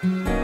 Pathian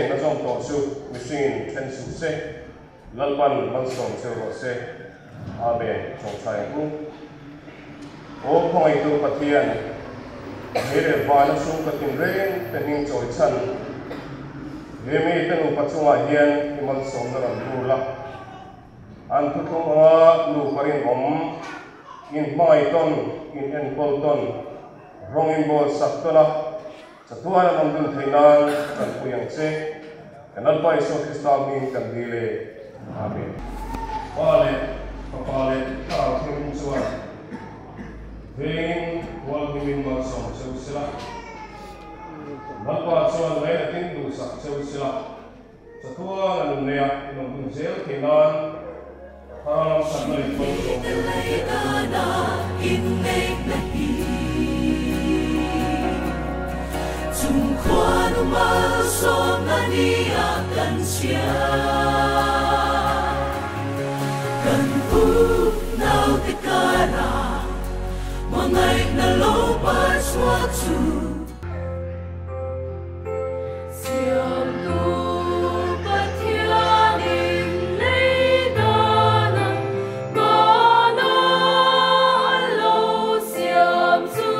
na song to su machine chen su se lalpan man song se ro se amen chong chai ku o khoi tu pathian mere van su ka tin ren pening choi chan yemi tenu pachunga hian iman som na ran ru la an thu thung a nu parin om in mai ton in en pol ton rong in bol sak to la Tuhan ang nandun kainan kan puyang se kanal pa iso Kristo amin kan dile amin papalit tao tingin suwa veng wal himin mal som sa sila nalpa suwan may natin dusak sa sila sa tuwa ang nuneyak inong dunzel kainan parang sa malit mo so Kumkuan umalso nga niyakan siya Kan punaw tikara Mangay na lopar swatsu Siyam tupat yaning leidanan Mana alo siyam su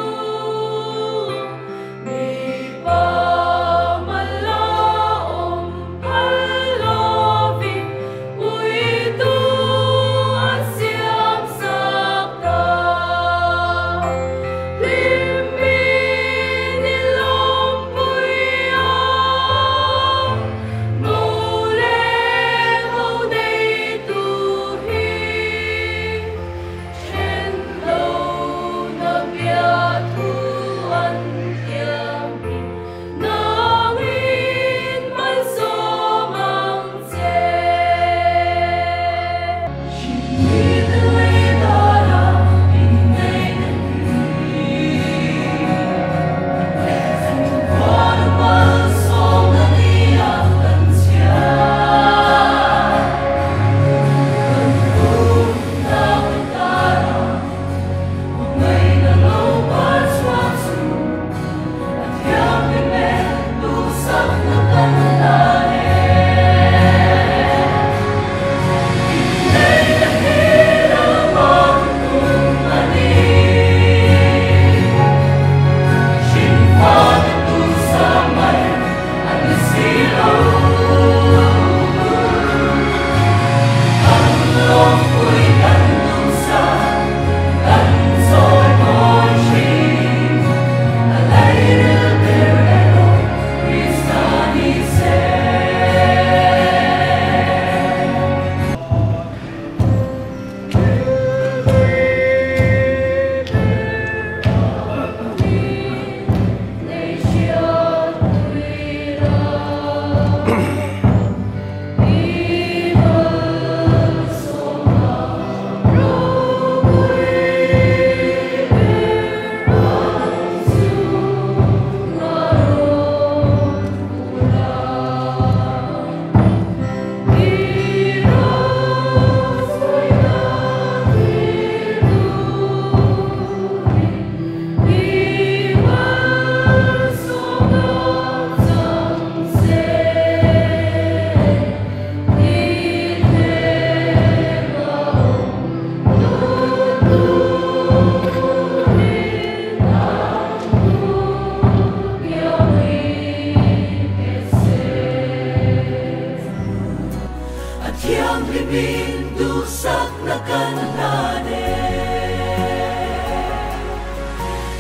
Dusak na kanlane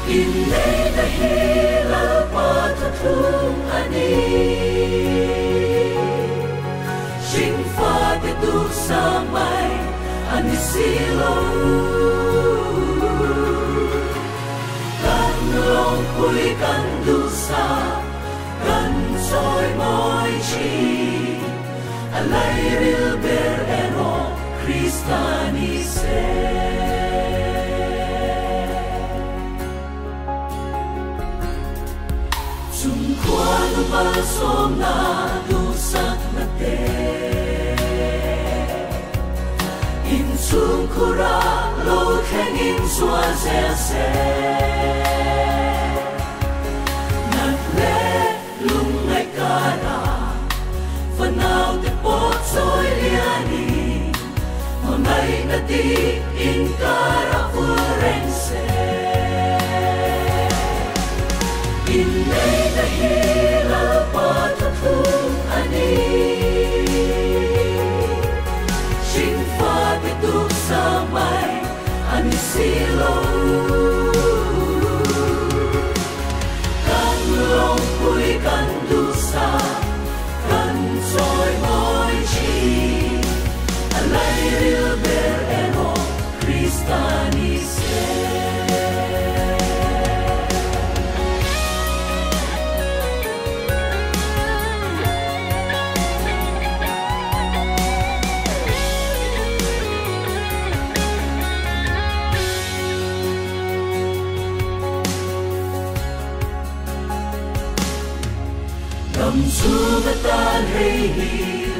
Inay dahil patatung ani Singfa de dusamay anisilo Kanlong puy kandusa Kansoy moy chi Alay rilber ero Christ Krista ni se. Chung qua lu ba som na du sak na te. In chung kura lo khen in sua se se. Nat le lung ngai kara. Now the boats oil yani, mamay na di in karafurense. Inay na hilal patatun ani, singfa bituk samay anisilo. Kan long pui kan dusa. Soy moi chi, alay rio ber eno Krista ni se. Nam su matan rei hi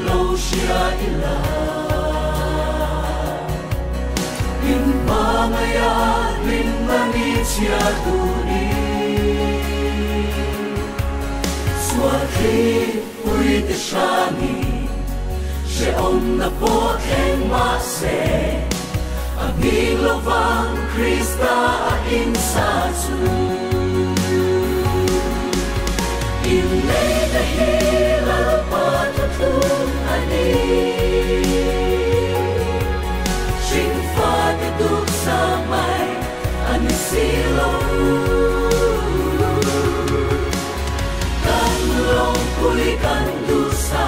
lo shia ila. In pangaya rin mani chia duni. Swati uri te shani, she om na po ken ma se. Aming lovang Krista a insa tu. Inay na hilal patatun ani, singfa bituk samay anisilo. Kan long pui kan dusa,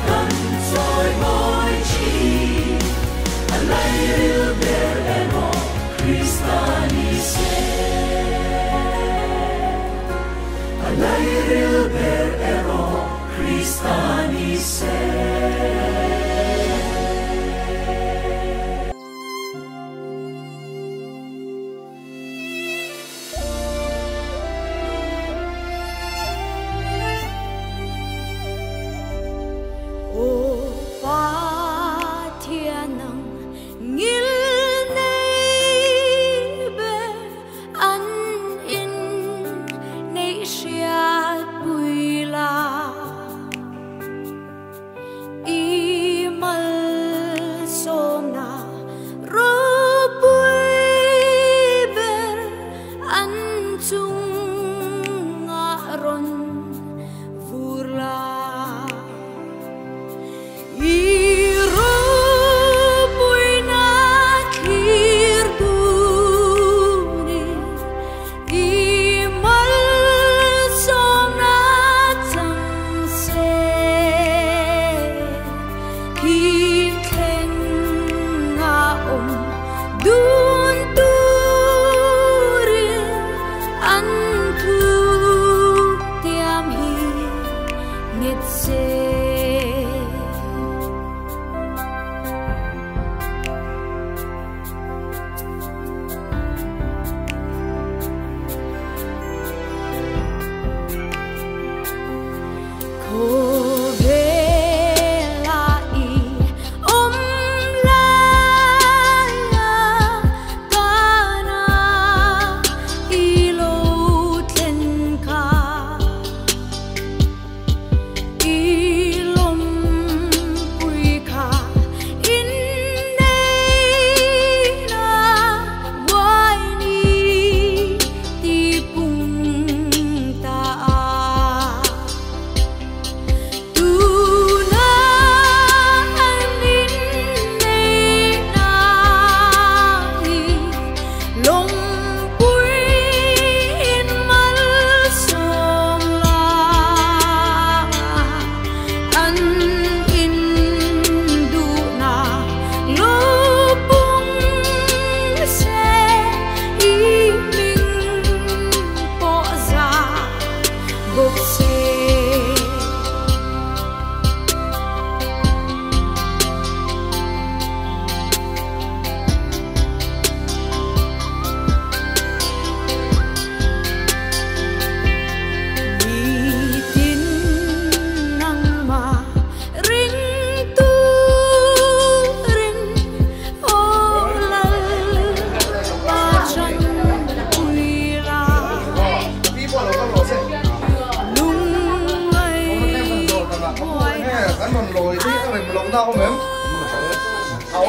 kan soy moi chi, alay rio ber eno Krista ni se. Alay rio ber eno Krista ni se. Iru puina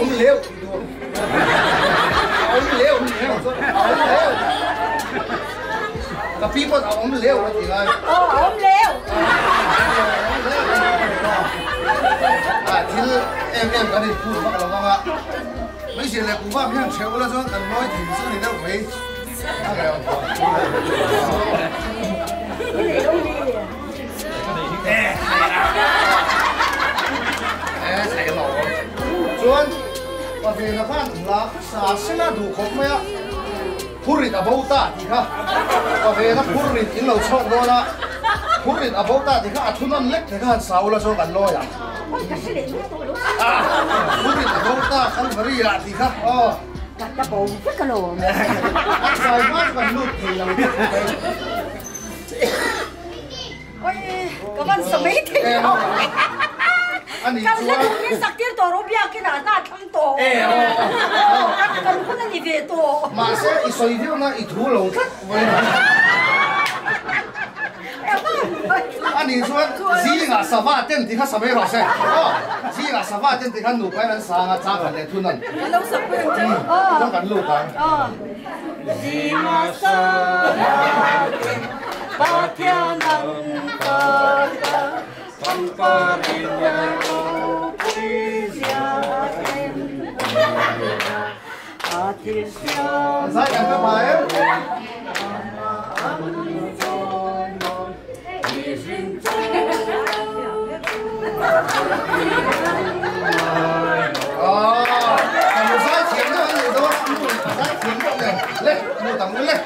ông liều ông liều cái people ông liều là gì vậy ông liều thì em cái này phụ bác lòng ạ mấy chuyện này cũng phải biết chịu là cho cần nói thì sự này đâu phải thầy lẩu chuan và về nó phát là xã sinh là đủ khóc mấy á phurit à bầu ta thì ha và về nó phurit in lẩu chọn rồi đó phurit à bầu ta thì ha thun ăn lek thì ha sáu là số gần lôi à phurit à bầu ta khăn bari à thì ha gạt cái bầu rất cái lồ sai mắt gần lụt thì là ôi các bạn sợ mấy thế nào anh cái này cũng biết sắc tiền tổ rồi bây cái nào ta thắng tổ cái con này về tổ mà sẽ ít xoay theo nó ít thú lẩu thắt vậy anh đi xuống gì ngã sập ba tên thì khác sập mấy hồi xem gì ngã sập ba tên thì khác nụ cái nó sang ngã trang cái này thun năn nó sập cái nó cần lụt cái gì mà sợ ba thiên năng ta không có đi đâu quý giá em à thiên sao sai cần cái bài ấy một sai chiến nữa người đó sai chiến nữa này lên một tầng nữa lên